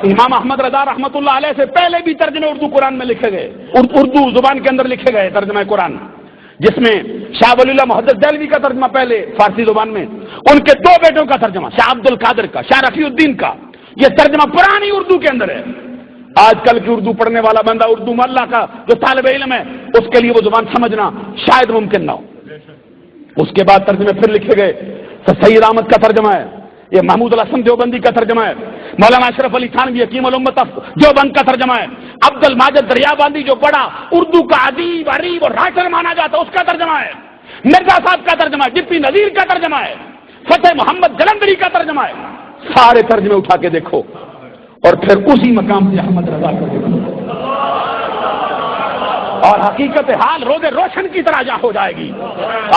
امام احمد رضا رحمۃ اللہ علیہ سے پہلے بھی ترجمے اردو قرآن میں لکھے گئے، اردو زبان کے اندر لکھے گئے ترجمہ قرآن، جس میں شاہ ولی اللہ محدث دہلوی کا ترجمہ پہلے فارسی زبان میں، ان کے دو بیٹوں کا ترجمہ شاہ عبد القادر کا، شاہ رفیع الدین کا، یہ ترجمہ پرانی اردو کے اندر ہے۔ آج کل کی اردو پڑھنے والا بندہ، اردو ملا کا جو طالب علم ہے، اس کے لیے وہ زبان سمجھنا شاید ممکن نہ ہو۔ اس کے بعد ترجمے پھر لکھے گئے، سید احمد کا ترجمہ ہے، یہ محمود الحسن دیوبندی کا ترجمہ ہے، مولانا اشرف علی تھانوی حکیم الامت دیوبند کا ترجمہ ہے، عبد الماجد دریابندی جو بڑا اردو کا ادیب عریب اور رائٹر مانا جاتا ہے اس کا ترجمہ ہے، مرزا صاحب کا ترجمہ ہے، جپی نذیر کا ترجمہ ہے، فتح محمد جلندری کا ترجمہ ہے۔ سارے ترجمے اٹھا کے دیکھو اور پھر اسی مقام سے احمد رضا کو دیکھو اور حقیقت حال روز روشن کی طرح جا ہو جائے گی۔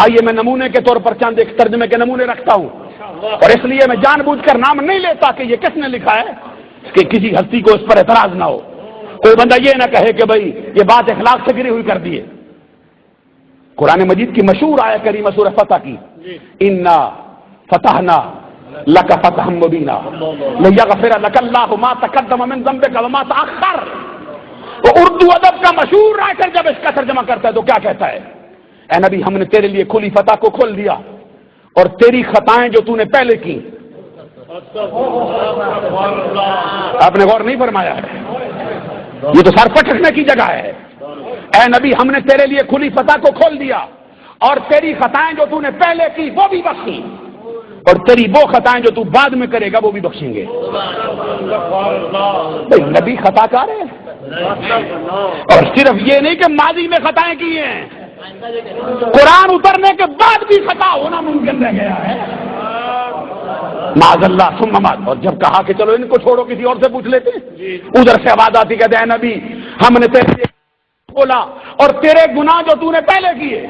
آئیے میں نمونے کے طور پر چند ایک ترجمے کے نمونے رکھتا ہوں، اور اس لیے میں جان بوجھ کر نام نہیں لیتا کہ یہ کس نے لکھا ہے کہ کسی ہستی کو اس پر اعتراض نہ ہو، کوئی بندہ یہ نہ کہے کہ بھائی یہ بات اخلاق سے گری ہوئی کر دیے۔ قرآن مجید کی مشہور آیت کریمہ سورہ فتح کی، انا فتحنا لک فتحا مبینا لیغفر لک اللہ ما تقدم من ذنبک وما تأخر۔ وہ اردو ادب کا مشہور رائٹر جب اس کا ترجمہ کرتا ہے تو کیا کہتا ہے؟ اے نبی ہم نے تیرے لیے کھلی فتح کو کھول دیا اور تیری خطائیں جو تو نے پہلے کی۔ آپ نے غور نہیں فرمایا ہے، یہ تو سر پٹکنے کی جگہ ہے۔ اے نبی ہم نے تیرے لیے کھلی فتح کو کھول دیا اور تیری خطائیں جو تو نے پہلے کی وہ بھی بخشی، اور تیری وہ خطائیں جو تو بعد میں کرے گا وہ بھی بخشیں گے۔ نبی خطا کار ہے، اور صرف یہ نہیں کہ ماضی میں خطائیں کی ہیں، قرآن اترنے کے بعد بھی خطا ہونا ممکن رہ گیا ہے، معاذ اللہ ثم معاذ۔ اور جب کہا کہ چلو ان کو چھوڑو کسی اور سے پوچھ لیتے، ادھر سے آواز آتی کہتے ہیں نبی ہم نے تیرے بولا اور تیرے گناہ جو تو نے پہلے کیے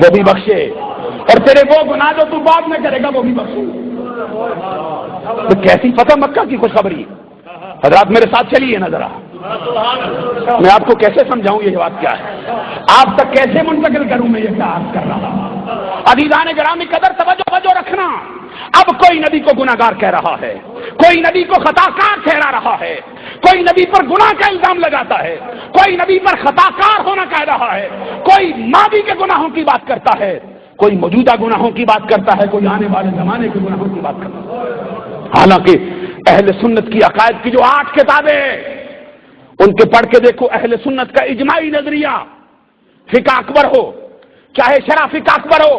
وہ بھی بخشے، اور تیرے وہ گناہ جو تو بعد میں کرے گا وہ بھی بخشے۔ تو کیسی فتح مکہ کی خوشخبری؟ حضرات میرے ساتھ چلیے نا ذرا، میں آپ کو کیسے سمجھاؤں یہ بات کیا ہے، آپ تک کیسے منتقل کروں میں یہ کیا عرض کر رہا ہوں۔ عزیزان گرامی قدر توجہ رکھنا، اب کوئی نبی کو گناہگار کہہ رہا ہے، کوئی نبی کو خطا کار ٹھہرا رہا ہے، کوئی نبی پر گناہ کا الزام لگاتا ہے، کوئی نبی پر خطا کار ہونا کہہ رہا ہے، کوئی ماضی کے گناہوں کی بات کرتا ہے، کوئی موجودہ گناہوں کی بات کرتا ہے، کوئی آنے والے زمانے کے گناہوں کی بات کرتا ہے۔ حالانکہ اہل سنت کی عقائد کی جو 8 کتابیں ان کے پڑھ کے دیکھو، اہل سنت کا اجماعی نظریہ، فقہ اکبر ہو، چاہے شرح فقہ اکبر ہو،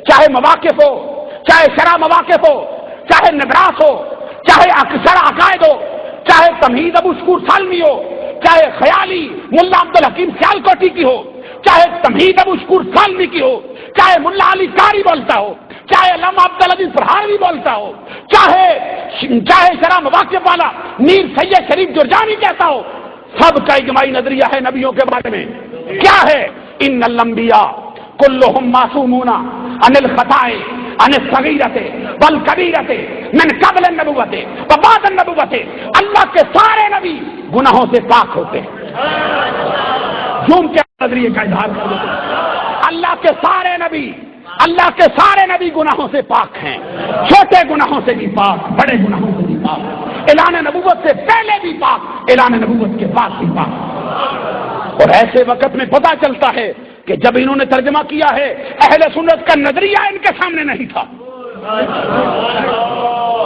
چاہے مواقف ہو، چاہے شرح مواقف ہو، چاہے نبراس ہو، چاہے شرح عقائد ہو، چاہے تمہید ابو شکور سالمی ہو، چاہے خیالی ملا عبد الحکیم سیالکوٹی کی ہو، چاہے تمہید ابو شکور سالمی کی ہو، چاہے ملا علی قاری بولتا ہو، چاہے علامہ عبد العزیز فرہانوی بولتا ہو، چاہے شرح مواقف والا میر سید شریف جرجانی کہتا ہو، سب کا اجماعی نظریہ ہے نبیوں کے بارے میں کیا ہے؟ ان الانبیاء کلہم معصومون عن الخطاء عن الصغیرۃ والکبیرۃ من قبل النبوۃ وبعد النبوۃ۔ اللہ کے سارے نبی گناہوں سے پاک ہوتے ہیں۔ جھوم کے نظریے کا اظہار کر دیتے ہیں، اللہ کے سارے نبی گناہوں سے پاک ہیں، چھوٹے گناہوں سے بھی پاک، بڑے گناہوں سے بھی پاک، اعلان نبوت سے پہلے بھی پاک، اعلان نبوت کے بعد بھی پاک۔ اور ایسے وقت میں پتہ چلتا ہے کہ جب انہوں نے ترجمہ کیا ہے اہل سنت کا نظریہ ان کے سامنے نہیں تھا۔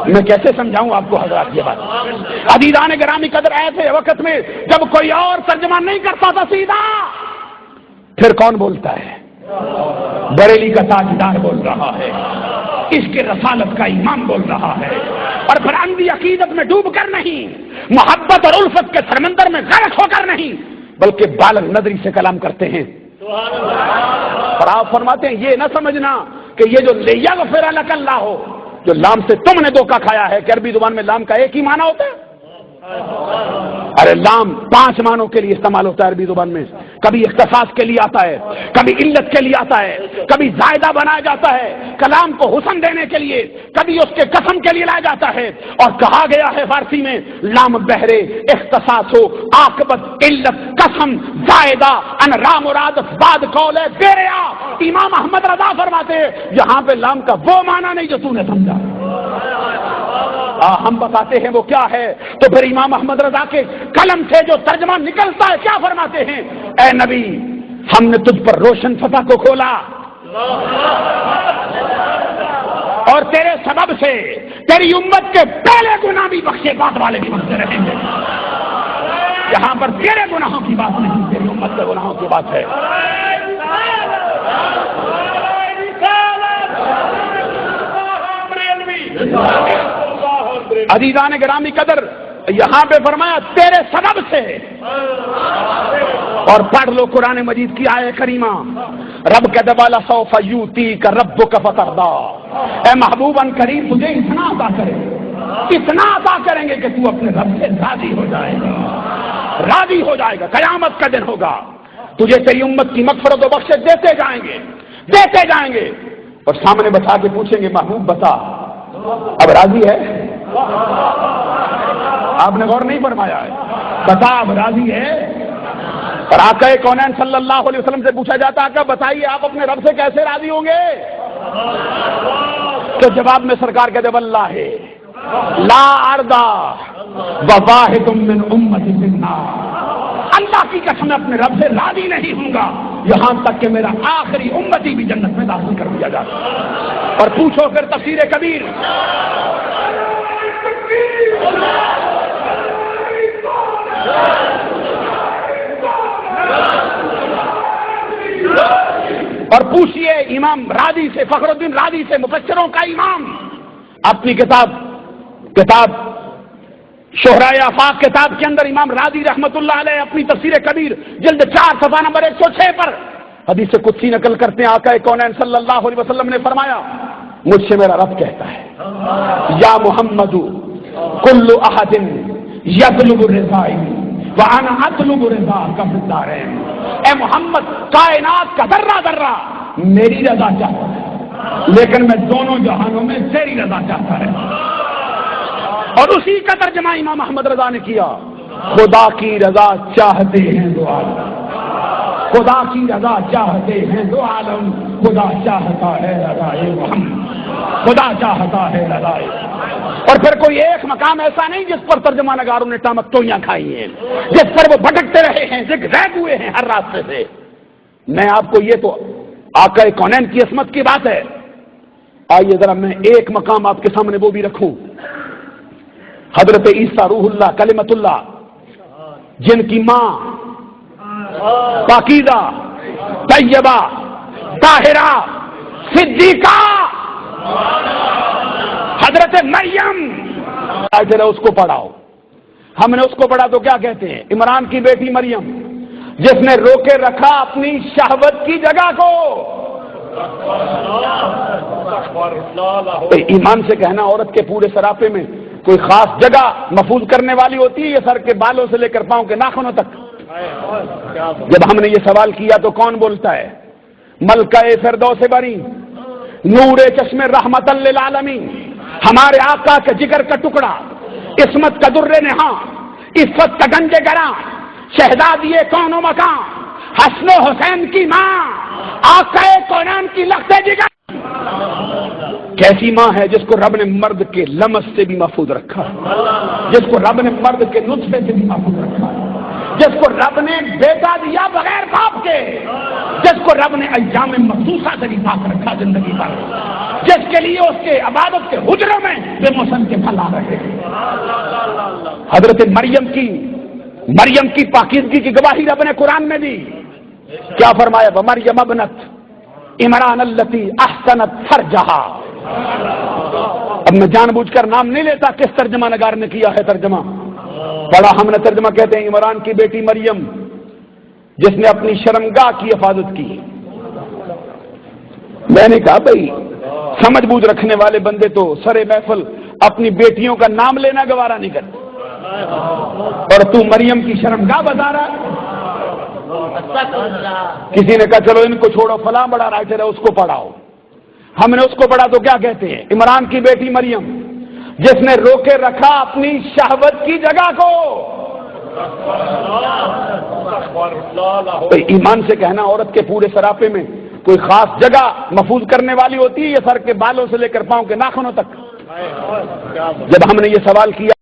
میں کیسے سمجھاؤں آپ کو حضرات یہ بات؟ عزیزان گرامی قدر ایسے وقت میں جب کوئی اور ترجمہ نہیں کرتا تھا سیدھا، پھر کون بولتا ہے؟ بریلی کا تاجدار بول رہا ہے، عشق رسالت کا امام بول رہا ہے، اور پھر اندھی عقیدت میں ڈوب کر نہیں، محبت اور الفت کے سمندر میں غرق ہو کر نہیں، بلکہ بالغ نظری سے کلام کرتے ہیں۔ اور آپ فرماتے ہیں یہ نہ سمجھنا کہ یہ جو لیغفر لک اللہ ہو، جو لام سے تم نے دھوکہ کھایا ہے کہ عربی زبان میں لام کا ایک ہی معنی ہوتا ہے۔ ارے لام 5 معنوں کے لیے استعمال ہوتا ہے عربی زبان میں، کبھی اختصاص کے لیے آتا ہے، کبھی علت کے لیے آتا ہے، کبھی زائدہ بنایا جاتا ہے کلام کو حسن دینے کے لیے، کبھی اس کے قسم کے لیے لایا جاتا ہے، اور کہا گیا ہے فارسی میں لام بہرے اختصاص ہو، عاقبت، علت، قسم، زائدہ، ان رام مراد بعد قول ہے بیریا۔ امام احمد رضا فرماتے ہیں یہاں پہ لام کا وہ معنی نہیں جو تو نے سمجھا۔ ہم بتاتے ہیں وہ کیا ہے. تو پھر امام احمد رضا کے قلم سے جو ترجمہ نکلتا ہے کیا فرماتے ہیں؟ اے نبی ہم نے تجھ پر روشن فتح کو کھولا اور تیرے سبب سے تیری امت کے پہلے گناہ بھی بخشے بعد والے بھی بخشے رہیں گے. یہاں پر تیرے گناہوں کی بات نہیں، تیری امت کے گناہوں کی بات ہے. عزیزان گرامی قدر یہاں پہ فرمایا تیرے سبب سے. اور پڑھ لو قرآن مجید کی آیت کریمہ، رب کہتے والا سوف یؤتیک ربک فترضی. اے محبوب ان قریب تجھے اتنا عطا کرے، اتنا عطا کریں گے کہ تو اپنے رب سے راضی ہو جائے گا، راضی ہو جائے گا. قیامت کا دن ہوگا، تجھے تیری امت کی مغفرت و بخشش دیتے جائیں گے، دیتے جائیں گے. اور سامنے بٹھا کے پوچھیں گے محبوب بتا اب راضی ہے؟ آپ نے غور نہیں فرمایا ہے. بتا اب راضی ہے؟ اور آقا کونین صلی اللہ علیہ وسلم سے پوچھا جاتا آقا بتائیے آپ اپنے رب سے کیسے راضی ہوں گے؟ تو جواب میں سرکار کہتے واللہ لا ارضا وواحد من امتی فی النار. اللہ کی قسم اپنے رب سے راضی نہیں ہوں گا یہاں تک کہ میرا آخری امتی بھی جنت میں داخل کر دیا جائے. اور پوچھو پھر تفسیر کبیر، اور پوچھئے امام رازی سے، فخر الدین رازی سے، مفسروں کا امام، اپنی کتاب شہرائے آفاق کتاب کے اندر امام رازی رحمت اللہ علیہ اپنی تفسیر کبیر جلد 4 صفحہ نمبر 106 پر حدیث قدسی نقل کرتے ہیں. آقا کونین صلی اللہ علیہ وسلم نے فرمایا مجھ سے میرا رب کہتا ہے یا محمد کل احد یطلب الرضا وانا اطلب الرضا کا فی الدارین. اے محمد کائنات کا ذرہ ذرہ میری رضا چاہتا ہے لیکن میں دونوں جہانوں میں تیری رضا چاہتا ہے. اور اسی کا ترجمہ امام احمد رضا نے کیا، خدا کی رضا چاہتے ہیں دو عالم، خدا کی رضا چاہتے ہیں دو عالم، خدا چاہتا ہے رضائے محمد، خدا چاہتا ہے رضائے. اور پھر کوئی ایک مقام ایسا نہیں جس پر ترجمہ نگاروں نے ٹمکٹویاں کھائی ہیں، جس پر وہ بھٹکتے رہے ہیں، زگزیگ ہوئے ہیں ہر راستے سے. میں آپ کو یہ تو آقا کونین کی عصمت کی بات ہے. آئیے ذرا میں ایک مقام آپ کے سامنے وہ بھی رکھوں. حضرت عیسیٰ روح اللہ کلمت اللہ جن کی ماں پاکیزہ طیبہ طاہرہ صدیقہ حضرت مریم، اس کو پڑھاؤ. ہم نے اس کو پڑھا تو کیا کہتے ہیں؟ عمران کی بیٹی مریم جس نے روکے رکھا اپنی شہوت کی جگہ کو. ایمان سے کہنا عورت کے پورے سراپے میں کوئی خاص جگہ محفوظ کرنے والی ہوتی ہے، یہ سر کے بالوں سے لے کر پاؤں کے ناخنوں تک. جب ہم نے یہ سوال کیا تو کون بولتا ہے؟ ملکہ فردوس بری، نور چشم رحمت للعالمین، ہمارے آقا کے جگر کا ٹکڑا، عصمت کا در نہاں، عفت کا گنج گراں، شہزادی کون و مکان، حسن و حسین کی ماں، آقا کونین کی لخت جگر. کیسی ماں ہے جس کو رب نے مرد کے لمس سے بھی محفوظ رکھا، جس کو رب نے مرد کے نطفے سے بھی محفوظ رکھا، جس کو رب نے بیٹا دیا بغیر باپ کے، جس کو رب نے ایام مخصوصہ سے بھی پاک رکھا زندگی پر، جس کے لیے اس کے عبادت کے حجروں میں بے موسم کے پھل آ رہے ہیں. حضرت مریم کی پاکیزگی کی گواہی رب نے قرآن میں دی. کیا فرمایا؟ ومریم ابنت عمران التی احسنت فرجہا. اب میں جان بوجھ کر نام نہیں لیتا کس ترجمہ نگار نے کیا ہے ترجمہ پڑھا. ہم نے ترجمہ کہتے ہیں عمران کی بیٹی مریم جس نے اپنی شرمگاہ کی حفاظت کی. میں نے کہا بھائی سمجھ بوجھ رکھنے والے بندے تو سرے محفل اپنی بیٹیوں کا نام لینا گوارا نہیں کرتے، اور تو مریم کی شرمگاہ بتا رہا ہے. کسی نے کہا چلو ان کو چھوڑو، فلاں بڑا رائٹر ہے اس کو پڑھاؤ. ہم نے اس کو پڑھا تو کیا کہتے ہیں؟ عمران کی بیٹی مریم جس نے روکے رکھا اپنی شہوت کی جگہ کو. ایمان سے کہنا عورت کے پورے سراپے میں کوئی خاص جگہ محفوظ کرنے والی ہوتی ہے، یہ سر کے بالوں سے لے کر پاؤں کے ناخنوں تک. جب ہم نے یہ سوال کیا